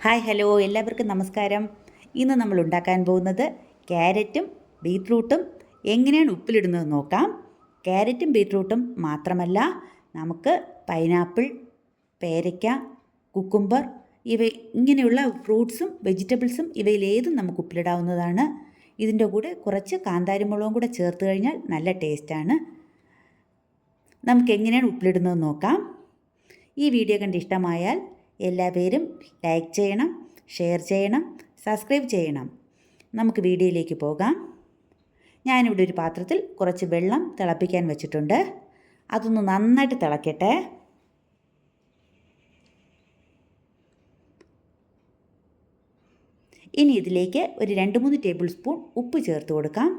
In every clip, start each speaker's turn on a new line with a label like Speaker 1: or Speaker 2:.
Speaker 1: Hi hello എല്ലാവർക്കും നമസ്കാരം. ഇന്ന് നമ്മൾ ഉണ്ടാക്കാൻ പോകുന്നത് ക്യാരറ്റും ബീറ്റ്റൂട്ടും എങ്ങനെയാണ് ഉപ്പിലിടുന്നത് നോക്കാം. ക്യാരറ്റും ബീറ്റ്റൂട്ടും മാത്രമല്ല, നമുക്ക് പൈനാപ്പിൾ, പേരയ്ക്ക, കുക്കുംബർ ഇങ്ങനെയുള്ള ഫ്രൂട്ട്സും വെജിറ്റബിൾസും ഇവയിലേതും നമുക്ക് ഉപ്പിലിടാവുന്നതാണ്. ഇതിൻ്റെ കൂടെ കുറച്ച് കാന്താരിമുളകും കൂടെ ചേർത്ത് കഴിഞ്ഞാൽ നല്ല ടേസ്റ്റാണ്. നമുക്ക് എങ്ങനെയാണ് ഉപ്പിലിടുന്നത് നോക്കാം. ഈ വീഡിയോ കണ്ട് ഇഷ്ടമായാൽ എല്ലാവരും ലൈക്ക് ചെയ്യണം, ഷെയർ ചെയ്യണം, സബ്സ്ക്രൈബ് ചെയ്യണം. നമുക്ക് വീഡിയോയിലേക്ക് പോകാം. ഞാനിവിടെ ഒരു പാത്രത്തിൽ കുറച്ച് വെള്ളം തിളപ്പിക്കാൻ വെച്ചിട്ടുണ്ട്. അതൊന്ന് നന്നായിട്ട് തിളക്കട്ടെ. ഇനി ഇതിലേക്ക് ഒരു 2-3 ടേബിൾ സ്പൂൺ ഉപ്പ് ചേർത്ത് കൊടുക്കാം.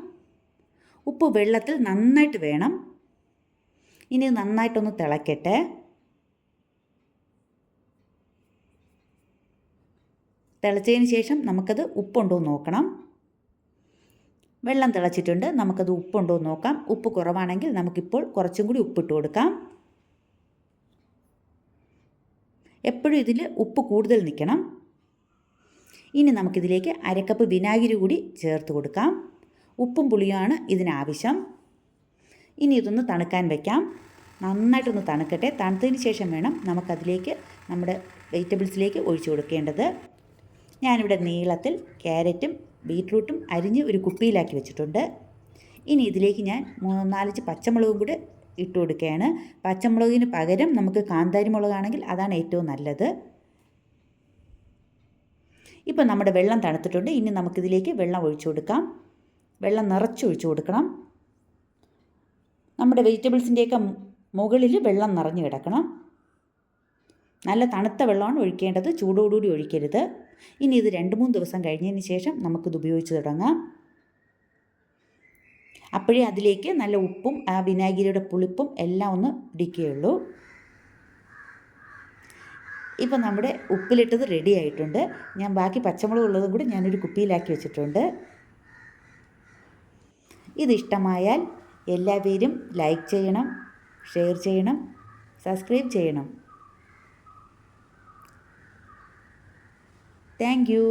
Speaker 1: ഉപ്പ് വെള്ളത്തിൽ നന്നായിട്ട് വേണം. ഇനി നന്നായിട്ടൊന്ന് തിളക്കട്ടെ. തിളച്ചതിന് ശേഷം നമുക്കത് ഉപ്പുണ്ടോ എന്ന് നോക്കണം. വെള്ളം തിളച്ചിട്ടുണ്ട്. നമുക്കത് ഉപ്പുണ്ടോ എന്ന് നോക്കാം. ഉപ്പ് കുറവാണെങ്കിൽ നമുക്കിപ്പോൾ കുറച്ചും കൂടി ഉപ്പിട്ട് കൊടുക്കാം. എപ്പോഴും ഇതിൽ ഉപ്പ് കൂടുതൽ നിൽക്കണം. ഇനി നമുക്കിതിലേക്ക് അരക്കപ്പ് വിനാഗിരി കൂടി ചേർത്ത് കൊടുക്കാം. ഉപ്പും പുളിയുമാണ് ഇതിനാവശ്യം. ഇനി ഇതൊന്ന് തണുക്കാൻ വയ്ക്കാം. നന്നായിട്ടൊന്ന് തണുക്കട്ടെ. തണുത്തതിന് ശേഷം വേണം നമുക്കതിലേക്ക് നമ്മുടെ വെജിറ്റബിൾസിലേക്ക് ഒഴിച്ചു കൊടുക്കേണ്ടത്. ഞാനിവിടെ നീളത്തിൽ ക്യാരറ്റും ബീറ്റ്റൂട്ടും അരിഞ്ഞ് ഒരു കുപ്പിയിലാക്കി വെച്ചിട്ടുണ്ട്. ഇനി ഇതിലേക്ക് ഞാൻ 4-5 പച്ചമുളകും കൂടെ ഇട്ട് കൊടുക്കുകയാണ്. പച്ചമുളകിന് പകരം നമുക്ക് കാന്താരി മുളകാണെങ്കിൽ അതാണ് ഏറ്റവും നല്ലത്. ഇപ്പം നമ്മുടെ വെള്ളം തണുത്തിട്ടുണ്ട്. ഇനി നമുക്കിതിലേക്ക് വെള്ളം ഒഴിച്ചു കൊടുക്കാം. വെള്ളം നിറച്ചൊഴിച്ചു കൊടുക്കണം. നമ്മുടെ വെജിറ്റബിൾസിൻ്റെയൊക്കെ മുകളിൽ വെള്ളം നിറഞ്ഞു കിടക്കണം. നല്ല തണുത്ത വെള്ളമാണ് ഒഴിക്കേണ്ടത്, ചൂടോടുകൂടി ഒഴിക്കരുത്. ഇനി ഇത് 2-3 ദിവസം കഴിഞ്ഞതിന് ശേഷം നമുക്കിത് ഉപയോഗിച്ച് തുടങ്ങാം. അപ്പോഴേ അതിലേക്ക് നല്ല ഉപ്പും ആ വിനാഗിരിയുടെ പുളിപ്പും എല്ലാം ഒന്ന് പിടിക്കുകയുള്ളൂ. ഇപ്പം നമ്മുടെ ഉപ്പിലിട്ടത് റെഡി ആയിട്ടുണ്ട്. ഞാൻ ബാക്കി പച്ചമുളക് ഉള്ളതും കൂടി ഞാനൊരു കുപ്പിയിലാക്കി വെച്ചിട്ടുണ്ട്. ഇതിഷ്ടമായാൽ എല്ലാവരും ലൈക്ക് ചെയ്യണം, ഷെയർ ചെയ്യണം, സബ്സ്ക്രൈബ് ചെയ്യണം. Thank you.